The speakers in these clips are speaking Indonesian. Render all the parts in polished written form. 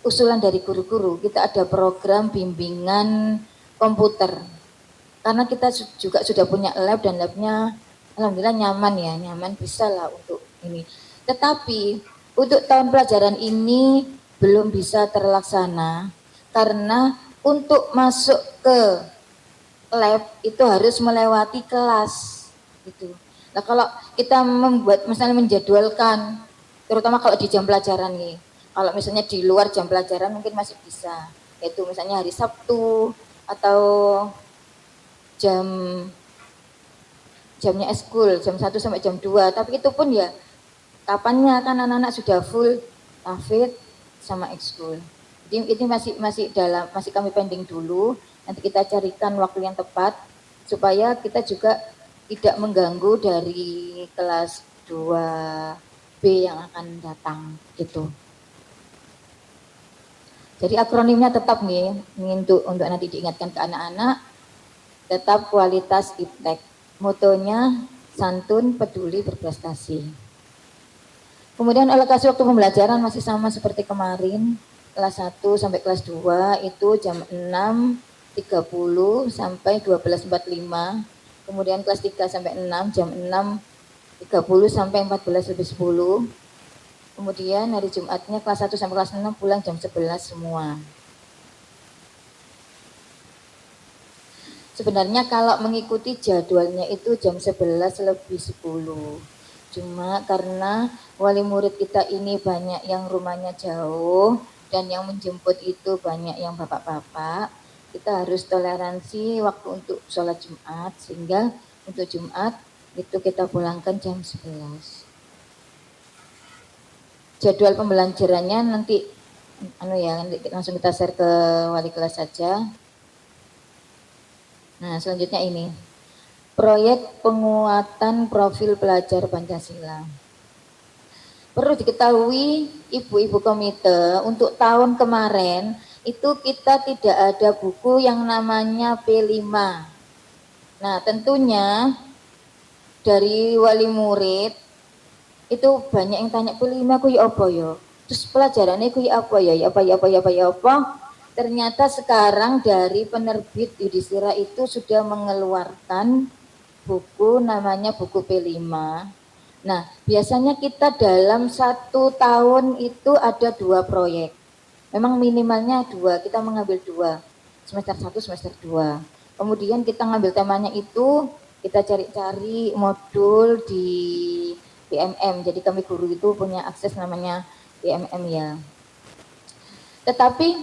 usulan dari guru-guru, kita ada program bimbingan komputer. Karena kita juga sudah punya lab dan labnya alhamdulillah nyaman ya, nyaman bisa lah untuk ini. Tetapi untuk tahun pelajaran ini belum bisa terlaksana karena untuk masuk ke lab itu harus melewati kelas gitu. Nah kalau kita membuat misalnya menjadwalkan, terutama kalau di jam pelajaran nih, kalau misalnya di luar jam pelajaran mungkin masih bisa, yaitu misalnya hari Sabtu atau jam jamnya eskul jam 1 sampai jam 2, tapi itu pun ya kapannya kan anak-anak sudah full hafid sama ekskul. Jadi ini masih kami pending dulu. Nanti kita carikan waktu yang tepat supaya kita juga tidak mengganggu dari kelas 2B yang akan datang gitu. Jadi akronimnya tetap nih untuk nanti diingatkan ke anak-anak, tetap kualitas iptek. Motonya santun, peduli, berprestasi. Kemudian alokasi waktu pembelajaran masih sama seperti kemarin, kelas 1 sampai kelas 2 itu jam 6.30 sampai 12.45. Kemudian kelas 3 sampai 6 jam 6.30 sampai 14.10. Kemudian hari Jumatnya kelas 1 sampai kelas 6 pulang jam 11 semua. Sebenarnya kalau mengikuti jadwalnya itu jam 11.10. Cuma karena wali murid kita ini banyak yang rumahnya jauh dan yang menjemput itu banyak yang bapak-bapak, kita harus toleransi waktu untuk sholat Jumat, sehingga untuk Jumat itu kita pulangkan jam 11. Jadwal pembelajarannya nanti langsung kita share ke wali kelas saja. Nah, selanjutnya ini. Proyek penguatan profil pelajar Pancasila. Perlu diketahui ibu-ibu komite, untuk tahun kemarin itu kita tidak ada buku yang namanya P5. Nah, tentunya dari wali murid itu banyak yang tanya P5 kuwi apa ya? Terus pelajarannya kuwi apa ya? Apa? Ternyata sekarang dari penerbit Yudhistira itu sudah mengeluarkan buku namanya buku P5. Nah, biasanya kita dalam 1 tahun itu ada 2 proyek. Memang minimalnya 2, kita mengambil 2. Semester 1, semester 2. Kemudian kita ngambil temanya itu, kita cari-cari modul di PMM. Jadi kami guru itu punya akses namanya PMM ya. Tetapi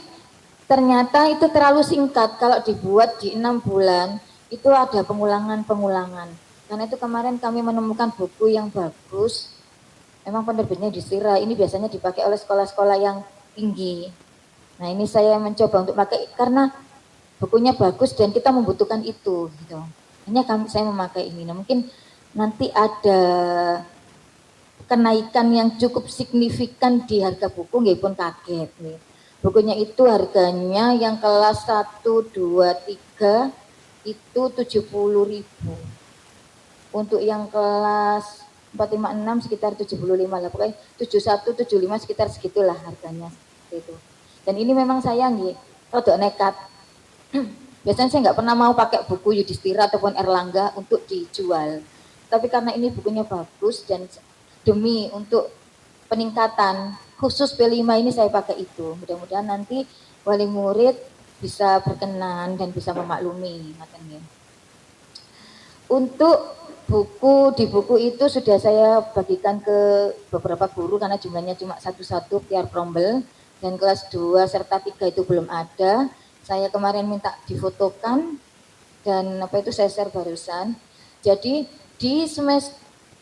ternyata itu terlalu singkat. Kalau dibuat di 6 bulan, itu ada pengulangan. Karena itu kemarin kami menemukan buku yang bagus. Memang penerbitnya Yudhistira. Ini biasanya dipakai oleh sekolah-sekolah yang tinggi. Nah ini saya mencoba untuk pakai karena bukunya bagus dan kita membutuhkan itu. Gitu. Hanya saya memakai ini. Nah, mungkin nanti ada kenaikan yang cukup signifikan di harga buku, nggih pun kaget. Nih. Bukunya itu harganya yang kelas 1, 2, 3 itu 70.000. Untuk yang kelas 4, 5, 6 sekitar 75 lah. Pokoknya 71, 75 sekitar segitulah harganya. Itu. Dan ini memang saya nih, rodok nekat. Biasanya saya nggak pernah mau pakai buku Yudhistira ataupun Erlangga untuk dijual. Tapi karena ini bukunya bagus dan demi untuk peningkatan khusus P5 ini saya pakai itu. Mudah-mudahan nanti wali murid bisa berkenan dan bisa memaklumi. Untuk di buku itu sudah saya bagikan ke beberapa guru karena jumlahnya cuma satu tiar prombel, dan kelas 2 serta 3 itu belum ada. Saya kemarin minta difotokan dan saya share barusan. Jadi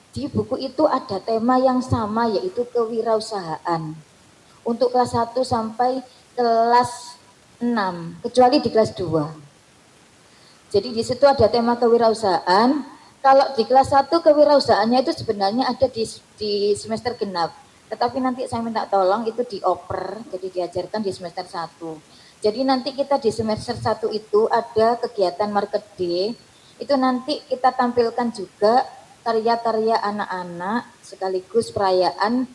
di buku itu ada tema yang sama, yaitu kewirausahaan. Untuk kelas 1 sampai kelas 6, kecuali di kelas 2. Jadi di situ ada tema kewirausahaan. Kalau di kelas 1 kewirausahaannya itu sebenarnya ada di semester genap. Tetapi nanti saya minta tolong itu dioper, jadi diajarkan di semester 1. Jadi nanti kita di semester 1 itu ada kegiatan market day. Itu nanti kita tampilkan juga karya-karya anak-anak sekaligus perayaan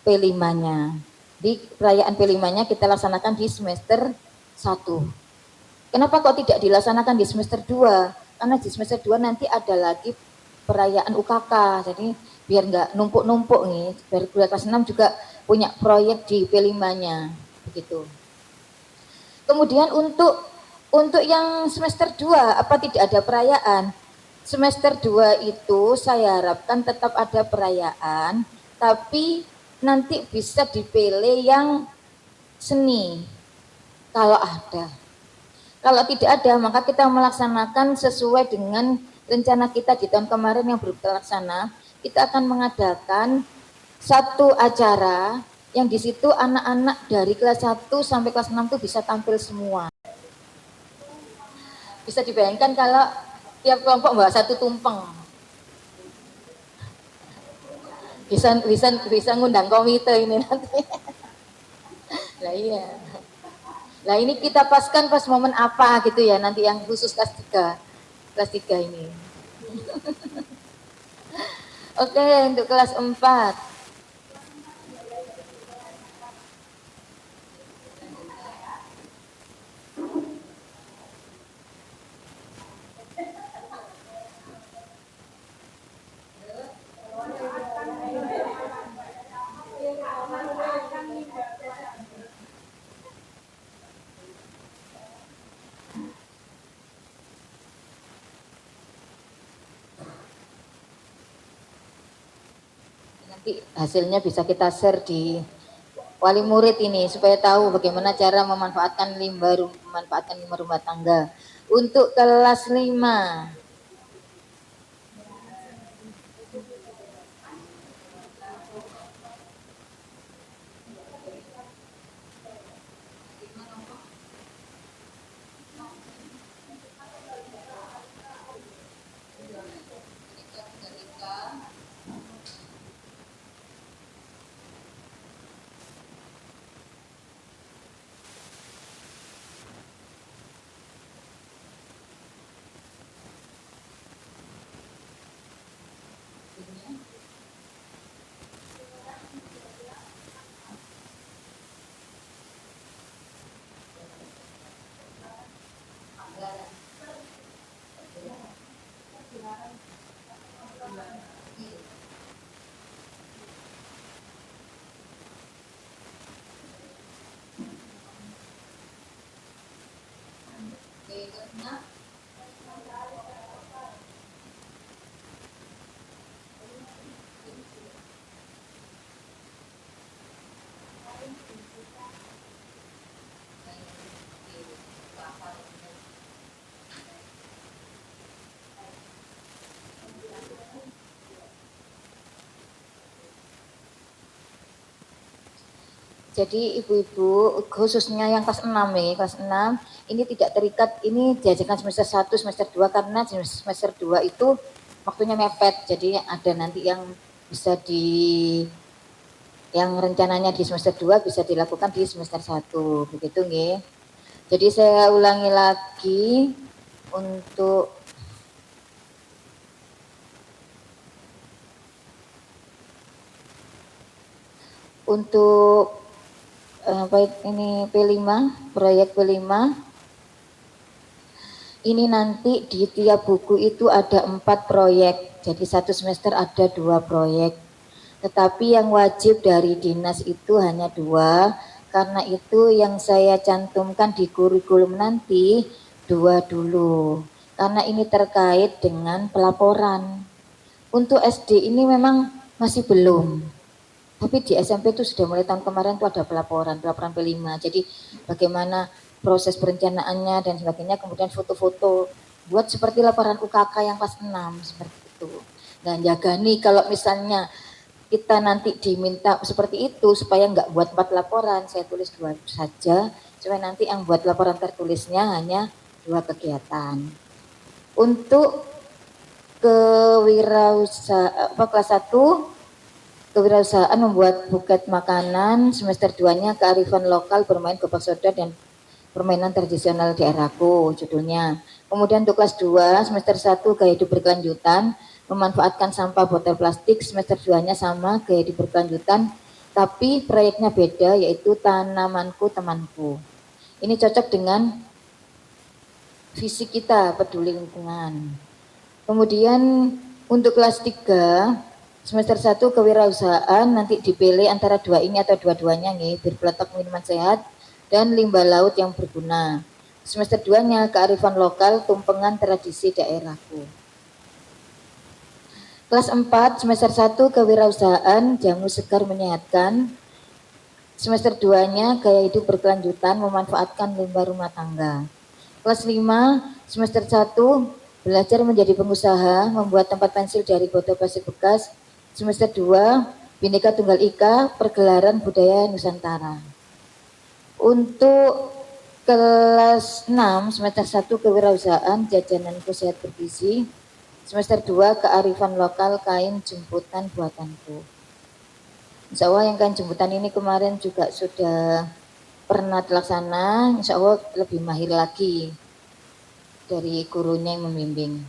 P5-nya. di perayaan P5-nya kita laksanakan di semester 1. Kenapa kok tidak dilaksanakan di semester 2? Karena di semester 2 nanti ada lagi perayaan UKK, jadi biar nggak numpuk-numpuk nih, biar kelas 6 juga punya proyek di P5-nya, begitu. Kemudian untuk yang semester 2, apa tidak ada perayaan? Semester 2 itu saya harapkan tetap ada perayaan, tapi nanti bisa dipilih yang seni, kalau ada. Kalau tidak ada, maka kita melaksanakan sesuai dengan rencana kita di tahun kemarin yang belum terlaksana. Kita akan mengadakan satu acara yang di situ anak-anak dari kelas 1 sampai kelas 6 itu bisa tampil semua. Bisa dibayangkan kalau tiap kelompok bawa satu tumpeng. Bisa ngundang komite ini nanti. Lah iya. Lah ini kita paskan pas momen apa gitu ya, nanti yang khusus kelas 3. Kelas 3 ini. Oke, untuk kelas 4. Nanti hasilnya bisa kita share di wali murid ini supaya tahu bagaimana cara memanfaatkan limbah rumah tangga. Untuk kelas 5. Jadi ibu-ibu khususnya yang kelas 6 nih, kelas 6 ini tidak terikat, ini diajarkan semester 1, semester 2 karena semester 2 itu waktunya mepet. Jadi ada nanti yang bisa yang rencananya di semester 2 bisa dilakukan di semester 1, begitu nggih. Jadi saya ulangi lagi untuk ini P5, proyek P5. Ini nanti di tiap buku itu ada 4 proyek, jadi satu semester ada 2 proyek. Tetapi yang wajib dari dinas itu hanya 2, karena itu yang saya cantumkan di kurikulum nanti 2 dulu. Karena ini terkait dengan pelaporan. Untuk SD ini memang masih belum. Tapi di SMP itu sudah mulai tahun kemarin itu ada pelaporan P5. Jadi bagaimana proses perencanaannya dan sebagainya, kemudian foto-foto buat seperti laporan UKK yang kelas 6 seperti itu. Dan jaga nih kalau misalnya kita nanti diminta seperti itu supaya nggak buat 4 laporan, saya tulis 2 saja supaya nanti yang buat laporan tertulisnya hanya 2 kegiatan. Untuk kewirausahaan kelas 1 kewirausahaan membuat buket makanan, semester 2-nya kearifan lokal bermain gobak soda dan permainan tradisional daerahku judulnya. Kemudian untuk kelas 2 semester 1 gaya hidup berkelanjutan, memanfaatkan sampah botol plastik, semester 2-nya sama gaya hidup berkelanjutan, tapi proyeknya beda, yaitu Tanamanku Temanku. Ini cocok dengan visi kita peduli lingkungan. Kemudian untuk kelas 3 semester 1 kewirausahaan nanti dipilih antara dua ini atau dua-duanya nih, berpeletok minuman sehat dan limbah laut yang berguna. Semester 2-nya kearifan lokal, tumpengan tradisi daerahku. Kelas 4 semester 1 kewirausahaan, jamu segar menyehatkan. Semester 2-nya gaya hidup berkelanjutan, memanfaatkan limbah rumah tangga. Kelas 5 semester 1 belajar menjadi pengusaha, membuat tempat pensil dari botol plastik bekas. Semester 2 Bhinneka Tunggal Ika, pergelaran budaya Nusantara. Untuk kelas 6 semester 1 kewirausahaan, jajananku sehat bergizi. Semester 2 kearifan lokal, kain jemputan buatanku. Insya Allah yang kain jemputan ini kemarin juga sudah pernah terlaksana, insya Allah lebih mahir lagi dari gurunya yang membimbing.